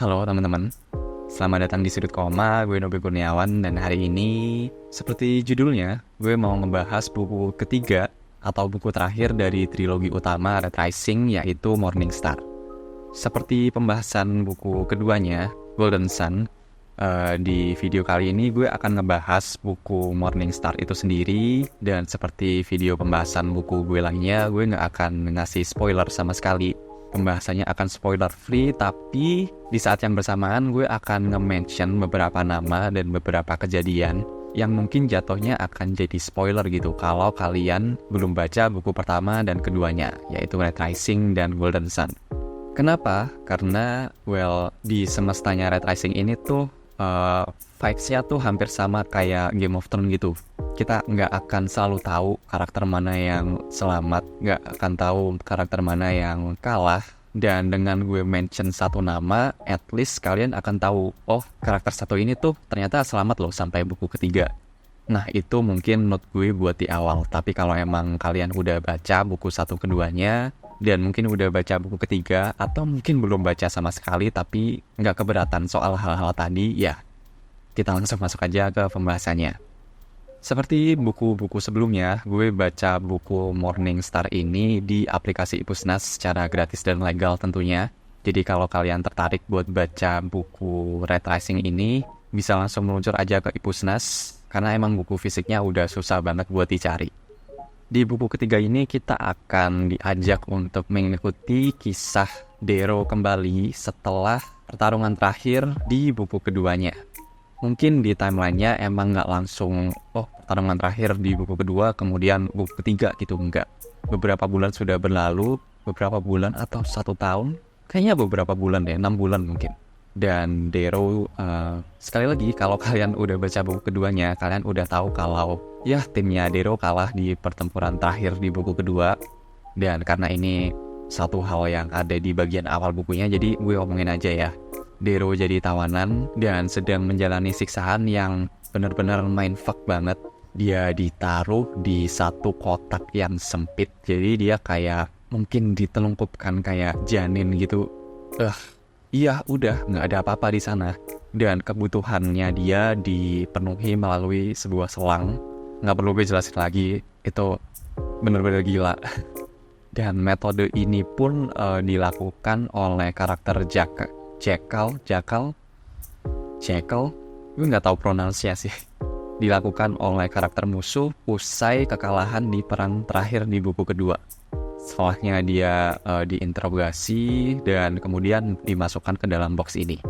Halo teman-teman, selamat datang di Sudut Koma, gue Nobel Kurniawan. Dan hari ini, seperti judulnya, gue mau ngebahas buku ketiga atau buku terakhir dari trilogi utama Red Rising, yaitu Morningstar. Seperti pembahasan buku keduanya, Golden Sun, di video kali ini gue akan ngebahas buku Morningstar itu sendiri. Dan seperti video pembahasan buku gue lainnya, gue gak akan ngasih spoiler sama sekali. Pembahasannya akan spoiler free, tapi di saat yang bersamaan gue akan nge-mention beberapa nama dan beberapa kejadian yang mungkin jatuhnya akan jadi spoiler gitu kalau kalian belum baca buku pertama dan keduanya, yaitu Red Rising dan Golden Sun. Kenapa? Karena di semestanya Red Rising ini tuh vibes-nya tuh hampir sama kayak Game of Thrones gitu. Kita nggak akan selalu tahu karakter mana yang selamat, nggak akan tahu karakter mana yang kalah. Dan dengan gue mention satu nama, at least kalian akan tahu, oh karakter satu ini tuh ternyata selamat loh sampai buku ketiga. Nah itu mungkin note gue buat di awal. Tapi kalau emang kalian udah baca buku satu keduanya, dan mungkin udah baca buku ketiga, atau mungkin belum baca sama sekali tapi nggak keberatan soal hal-hal tadi, ya kita langsung masuk aja ke pembahasannya. Seperti buku-buku sebelumnya, gue baca buku Morningstar ini di aplikasi Ipusnas secara gratis dan legal tentunya. Jadi kalau kalian tertarik buat baca buku Red Rising ini, bisa langsung meluncur aja ke Ipusnas, karena emang buku fisiknya udah susah banget buat dicari. Di buku ketiga ini kita akan diajak untuk mengikuti kisah Darrow kembali setelah pertarungan terakhir di buku keduanya. Mungkin di timelinenya emang nggak langsung, pertarungan terakhir di buku kedua, kemudian buku ketiga gitu, enggak. Beberapa bulan sudah berlalu, beberapa bulan atau 1 tahun, kayaknya beberapa bulan deh, 6 bulan mungkin. Dan Darrow, sekali lagi kalau kalian udah baca buku keduanya, kalian udah tahu kalau ya timnya Darrow kalah di pertempuran terakhir di buku kedua. Dan karena ini satu hal yang ada di bagian awal bukunya, jadi gue ngomongin aja ya. Darrow jadi tawanan dan sedang menjalani siksaan yang benar-benar mindfuck banget. Dia ditaruh di satu kotak yang sempit, jadi dia kayak mungkin ditelungkupkan kayak janin gitu. Iya udah nggak ada apa-apa di sana. Dan kebutuhannya dia dipenuhi melalui sebuah selang. Nggak perlu gue jelasin lagi, itu benar-benar gila. Dan metode ini pun dilakukan oleh karakter Jackal, gue nggak tahu pronunciasi. Dilakukan oleh karakter musuh usai kekalahan di perang terakhir di buku kedua. Setelahnya dia diinterogasi dan kemudian dimasukkan ke dalam box ini.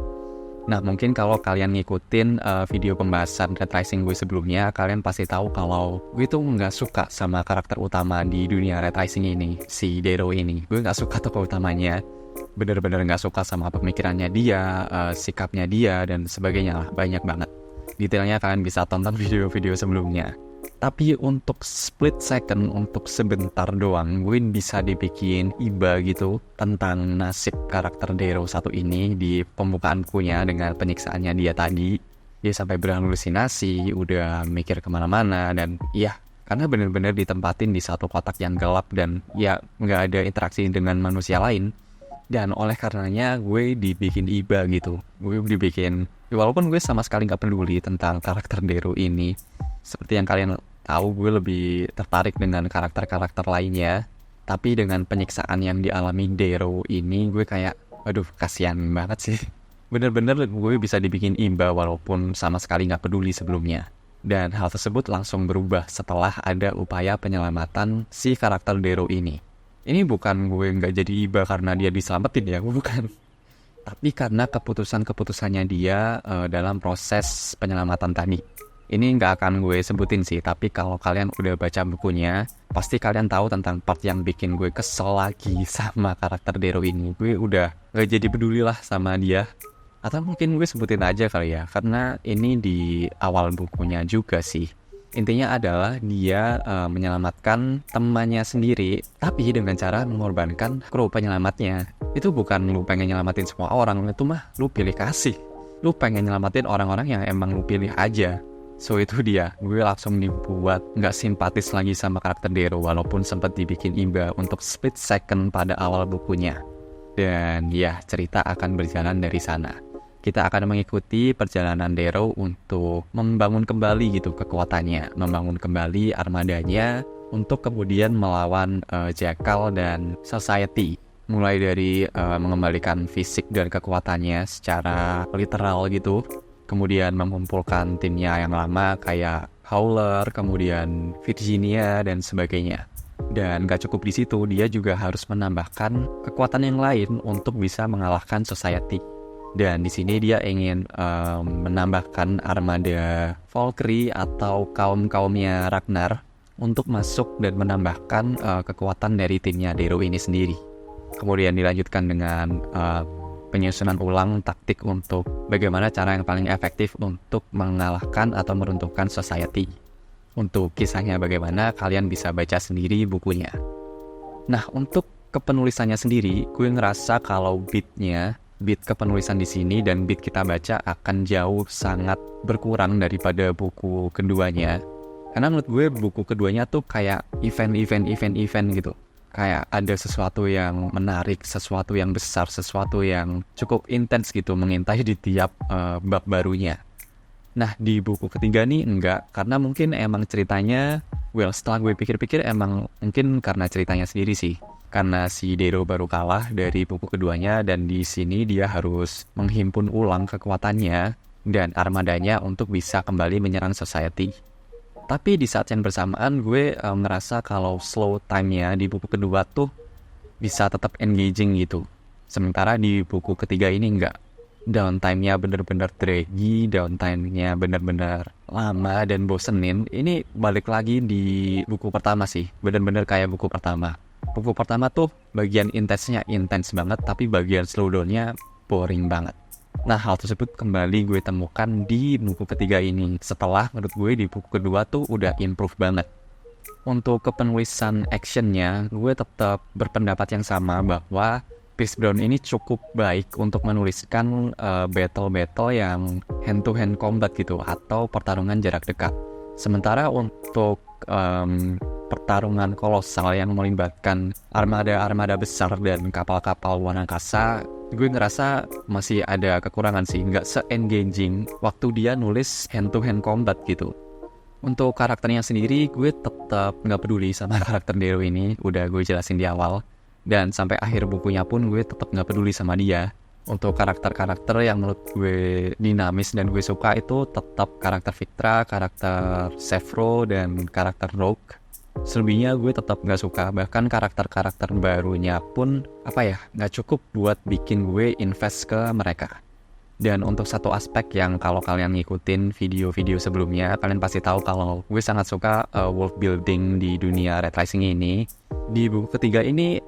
Nah mungkin kalau kalian ngikutin video pembahasan Red Rising gue sebelumnya, kalian pasti tahu kalau gue tuh nggak suka sama karakter utama di dunia Red Rising ini, si Darrow ini. Gue nggak suka tokoh utamanya. Bener-bener gak suka sama pemikirannya dia, sikapnya dia, dan sebagainya lah, banyak banget. Detailnya kalian bisa tonton video-video sebelumnya. Tapi untuk split second, untuk sebentar doang, gue bisa dibikin iba gitu tentang nasib karakter Darrow satu ini di pembukaan bukunya dengan penyiksaannya dia tadi. Dia sampai berhalusinasi, udah mikir kemana-mana, dan iya, karena bener-bener ditempatin di satu kotak yang gelap dan ya gak ada interaksi dengan manusia lain. Dan oleh karenanya gue dibikin iba gitu. Gue dibikin, walaupun gue sama sekali gak peduli tentang karakter Darrow ini. Seperti yang kalian tahu, gue lebih tertarik dengan karakter-karakter lainnya. Tapi dengan penyiksaan yang dialami Darrow ini, gue kayak, aduh kasihan banget sih. Bener-bener gue bisa dibikin iba walaupun sama sekali gak peduli sebelumnya. Dan hal tersebut langsung berubah setelah ada upaya penyelamatan si karakter Darrow ini. Ini bukan gue nggak jadi iba karena dia diselamatin ya, bukan. Tapi karena keputusannya dia dalam proses penyelamatan tadi. Ini nggak akan gue sebutin sih, tapi kalau kalian udah baca bukunya, pasti kalian tahu tentang part yang bikin gue kesel lagi sama karakter Darrow ini. Gue udah nggak jadi peduli lah sama dia. Atau mungkin gue sebutin aja kali ya, karena ini di awal bukunya juga sih. Intinya adalah dia menyelamatkan temannya sendiri, tapi dengan cara mengorbankan kru penyelamatnya. Itu bukan lu pengen nyelamatin semua orang, itu mah lu pilih kasih. Lu pengen nyelamatin orang-orang yang emang lu pilih aja. So itu dia, gue langsung dibuat gak simpatis lagi sama karakter Darrow, walaupun sempat dibikin iba untuk split second pada awal bukunya. Dan ya, cerita akan berjalan dari sana. Kita akan mengikuti perjalanan Darrow untuk membangun kembali gitu kekuatannya, membangun kembali armadanya untuk kemudian melawan Jackal dan Society. Mulai dari mengembalikan fisik dan kekuatannya secara literal gitu, kemudian mengumpulkan timnya yang lama kayak Howler, kemudian Virginia dan sebagainya. Dan gak cukup di situ, dia juga harus menambahkan kekuatan yang lain untuk bisa mengalahkan Society. Dan di sini dia ingin menambahkan armada Valkyrie atau kaumnya Ragnar untuk masuk dan menambahkan kekuatan dari timnya Darrow ini sendiri. Kemudian dilanjutkan dengan penyusunan ulang taktik untuk bagaimana cara yang paling efektif untuk mengalahkan atau meruntuhkan Society. Untuk kisahnya bagaimana, kalian bisa baca sendiri bukunya. Nah, untuk kepenulisannya sendiri, gue ngerasa kalau beat kepenulisan di sini dan beat kita baca akan jauh sangat berkurang daripada buku keduanya. Karena menurut gue buku keduanya tuh kayak event gitu. Kayak ada sesuatu yang menarik, sesuatu yang besar, sesuatu yang cukup intens gitu mengintai di tiap bab barunya. Nah, di buku ketiga nih enggak, karena mungkin emang ceritanya, setelah gue pikir-pikir emang mungkin karena ceritanya sendiri sih. Karena si Darrow baru kalah dari buku keduanya dan di sini dia harus menghimpun ulang kekuatannya dan armadanya untuk bisa kembali menyerang Society. Tapi di saat yang bersamaan gue ngerasa kalau slow time-nya di buku kedua tuh bisa tetap engaging gitu. Sementara di buku ketiga ini enggak. Downtime-nya bener-bener draggy, downtime-nya bener-bener lama dan bosenin. Ini balik lagi di buku pertama sih, bener-bener kayak buku pertama. Buku pertama tuh bagian intensnya intens banget, tapi bagian slowdown-nya boring banget. Nah, hal tersebut kembali gue temukan di buku ketiga ini. Setelah menurut gue di buku kedua tuh udah improve banget. Untuk kepenulisan actionnya, gue tetap berpendapat yang sama bahwa Pierce Brown ini cukup baik untuk menuliskan battle-battle yang hand-to-hand combat gitu, atau pertarungan jarak dekat. Sementara untuk pertarungan kolosal yang melibatkan armada-armada besar dan kapal-kapal luar angkasa, gue ngerasa masih ada kekurangan sih, nggak se-engaging waktu dia nulis hand-to-hand combat gitu. Untuk karakternya sendiri, gue tetap nggak peduli sama karakter Darrow ini, udah gue jelasin di awal. Dan sampai akhir bukunya pun gue tetap nggak peduli sama dia. Untuk karakter-karakter yang menurut gue dinamis dan gue suka itu tetap karakter Victra, karakter Sevro, dan karakter Rogue. Selebihnya gue tetap nggak suka. Bahkan karakter-karakter barunya pun nggak cukup buat bikin gue invest ke mereka. Dan untuk satu aspek yang kalau kalian ngikutin video-video sebelumnya, kalian pasti tahu kalau gue sangat suka world building di dunia Red Rising ini. Di buku ketiga ini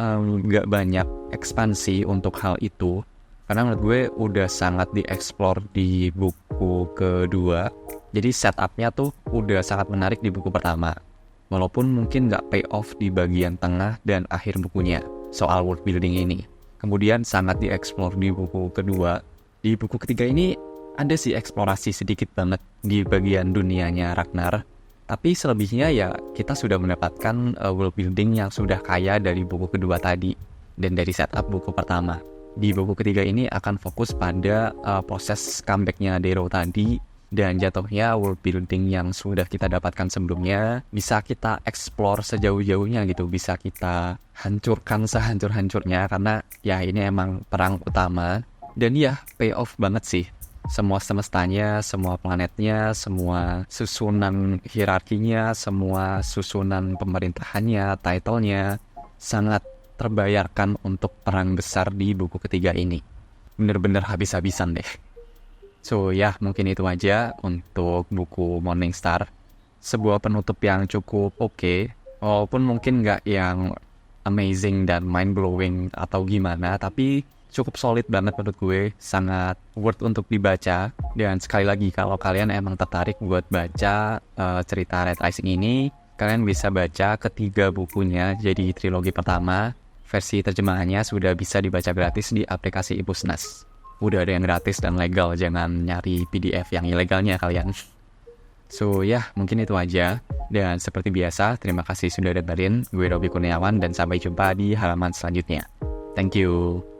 nggak banyak ekspansi untuk hal itu, karena menurut gue udah sangat dieksplor di buku kedua. Jadi setupnya tuh udah sangat menarik di buku pertama, walaupun mungkin nggak pay off di bagian tengah dan akhir bukunya soal world building ini. Kemudian sangat dieksplor di buku kedua. Di buku ketiga ini ada sih eksplorasi sedikit banget di bagian dunianya Ragnar. Tapi selebihnya ya kita sudah mendapatkan world building yang sudah kaya dari buku kedua tadi dan dari setup buku pertama. Di buku ketiga ini akan fokus pada proses comeback-nya Darrow tadi dan jatuhnya world building yang sudah kita dapatkan sebelumnya bisa kita explore sejauh-jauhnya gitu, bisa kita hancurkan sehancur-hancurnya karena ya ini emang perang utama dan ya pay off banget sih. Semua semestanya, semua planetnya, semua susunan hierarkinya, semua susunan pemerintahannya, title-nya sangat terbayarkan untuk perang besar di buku ketiga ini. Bener-bener habis-habisan deh. So ya, mungkin itu aja untuk buku Morningstar. Sebuah penutup yang cukup oke, walaupun mungkin nggak yang amazing dan mind-blowing atau gimana, tapi cukup solid banget menurut gue, sangat worth untuk dibaca. Dan sekali lagi kalau kalian emang tertarik buat baca cerita Red Rising ini, kalian bisa baca ketiga bukunya jadi trilogi pertama. Versi terjemahannya sudah bisa dibaca gratis di aplikasi Ipusnas. Udah ada yang gratis dan legal, jangan nyari PDF yang ilegalnya kalian. So ya, mungkin itu aja. Dan seperti biasa, terima kasih sudah dengerin. Gue Robi Kurniawan dan sampai jumpa di halaman selanjutnya. Thank you.